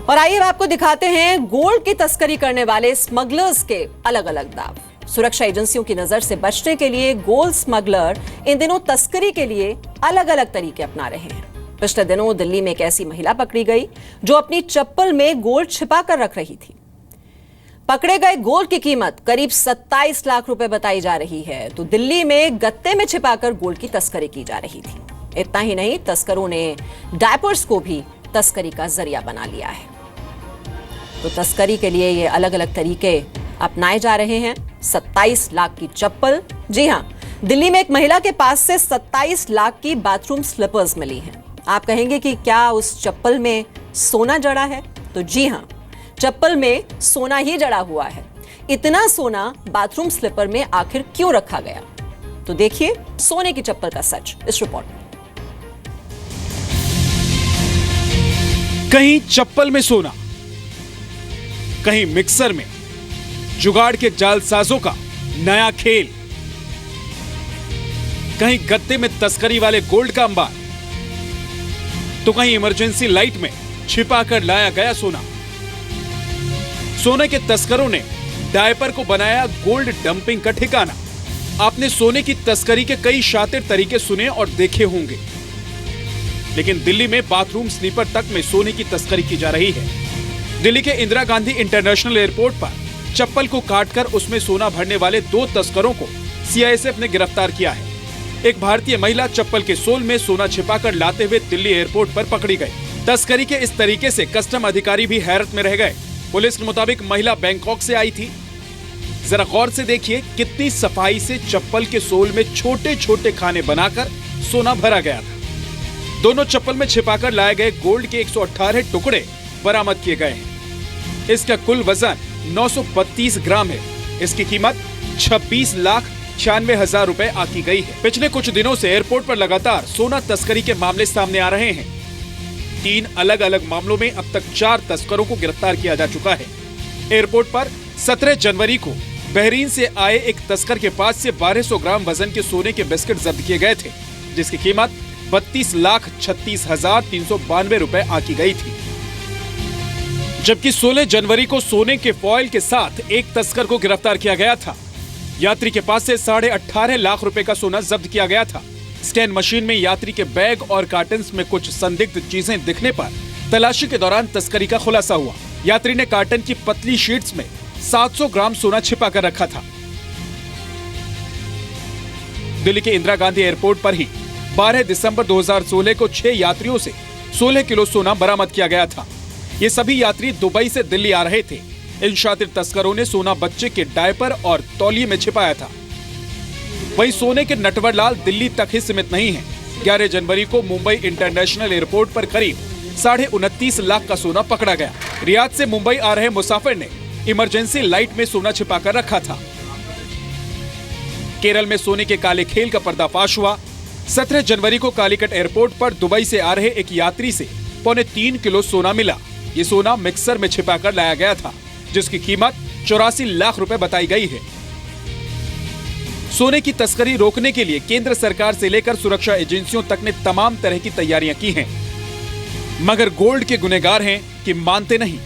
और आइए अब आपको दिखाते हैं गोल्ड की तस्करी करने वाले स्मगलर्स के अलग अलग दाव। सुरक्षा एजेंसियों की नजर से बचने के लिए गोल्ड स्मगलर इन दिनों तस्करी के लिए अलग अलग तरीके अपना रहे हैं। पिछले दिनों दिल्ली में एक ऐसी महिला पकड़ी गई जो अपनी चप्पल में गोल्ड छिपा कर रख रही थी। पकड़े गए गोल्ड की कीमत करीब 27 लाख रुपए बताई जा रही है। तो दिल्ली में गत्ते में छिपाकर गोल्ड की तस्करी की जा रही थी। इतना ही नहीं, तस्करों ने डायपर्स को भी तस्करी का जरिया बना लिया है। तो तस्करी के लिए ये अलग अलग तरीके अपनाए जा रहे हैं। 27 लाख की चप्पल, जी हां, दिल्ली में एक महिला के पास से 27 लाख की बाथरूम स्लीपर्स मिली हैं। आप कहेंगे कि क्या उस चप्पल में सोना जड़ा है? तो जी हां, चप्पल में सोना ही जड़ा हुआ है। इतना सोना बाथरूम स्लीपर में आखिर क्यों रखा गया? तो देखिए सोने की चप्पल का सच इस रिपोर्ट में। कहीं चप्पल में सोना, कहीं मिक्सर में, जुगाड़ के जालसाजों का नया खेल, कहीं गत्ते में तस्करी वाले गोल्ड का अंबार, तो कहीं इमरजेंसी लाइट में छिपा कर लाया गया सोना। सोने के तस्करों ने डायपर को बनाया गोल्ड डंपिंग का ठिकाना। आपने सोने की तस्करी के कई शातिर तरीके सुने और देखे होंगे, लेकिन दिल्ली में बाथरूम स्लीपर तक में सोने की तस्करी की जा रही है। दिल्ली के इंदिरा गांधी इंटरनेशनल एयरपोर्ट पर चप्पल को काटकर उसमें सोना भरने वाले 2 तस्करों को सीआईएसएफ ने गिरफ्तार किया है। एक भारतीय महिला चप्पल के सोल में सोना छिपाकर लाते हुए दिल्ली एयरपोर्ट पर पकड़ी गई। तस्करी के इस तरीके से कस्टम अधिकारी भी हैरत में रह गए। पुलिस के मुताबिक महिला बैंकॉक से आई थी। जरा गौर से देखिए कितनी सफाई से चप्पल के सोल में छोटे छोटे खाने बनाकर सोना भरा गया था। दोनों चप्पल में छिपाकर लाए गए गोल्ड के 118 टुकड़े बरामद किए गए हैं। इसका कुल वजन 932 ग्राम है। इसकी कीमत 26,96,000 रुपए आकी गई है। पिछले कुछ दिनों से एयरपोर्ट पर लगातार सोना तस्करी के मामले सामने आ रहे हैं। 3 अलग अलग मामलों में अब तक 4 तस्करों को गिरफ्तार किया जा चुका है। एयरपोर्ट पर 17 जनवरी को बहरीन से आए एक तस्कर के पास से 1200 ग्राम वजन के सोने के बिस्किट जब्त किए गए थे, जिसकी कीमत 32,36,392 रुपए आकी गई थी। जबकि 16 जनवरी को सोने के फॉइल के साथ एक तस्कर को गिरफ्तार किया गया था। यात्री के पास से 18.5 लाख रुपए का सोना जब्त किया गया था। स्कैन मशीन में यात्री के बैग और कार्टन्स में कुछ संदिग्ध चीजें दिखने पर तलाशी के दौरान तस्करी का खुलासा हुआ। यात्री ने कार्टन की पतली शीट्स में 700 ग्राम सोना छिपा कर रखा था। दिल्ली के इंदिरा गांधी एयरपोर्ट पर ही 12 दिसंबर 2016 को 6 यात्रियों से 16 किलो सोना बरामद किया गया था। ये सभी यात्री दुबई से दिल्ली आ रहे थे। इन शातिर तस्करों ने सोना बच्चे के डायपर और तौलिए में छिपाया था। वहीं सोने के नटवरलाल दिल्ली तक ही सीमित नहीं है। 11 जनवरी को मुंबई इंटरनेशनल एयरपोर्ट पर करीब 29.5 लाख का सोना पकड़ा गया। रियाद से मुंबई आ रहे मुसाफिर ने इमरजेंसी लाइट में सोना छिपाकर रखा था। केरल में सोने के काले खेल का पर्दाफाश हुआ। 17 जनवरी को कालीकट एयरपोर्ट पर दुबई से आ रहे एक यात्री से 3.25 किलो सोना मिला। ये सोना मिक्सर में छिपाकर लाया गया था, जिसकी कीमत 84 लाख रुपए बताई गई है। सोने की तस्करी रोकने के लिए केंद्र सरकार से लेकर सुरक्षा एजेंसियों तक ने तमाम तरह की तैयारियां की हैं, मगर गोल्ड के गुनहगार हैं कि मानते नहीं।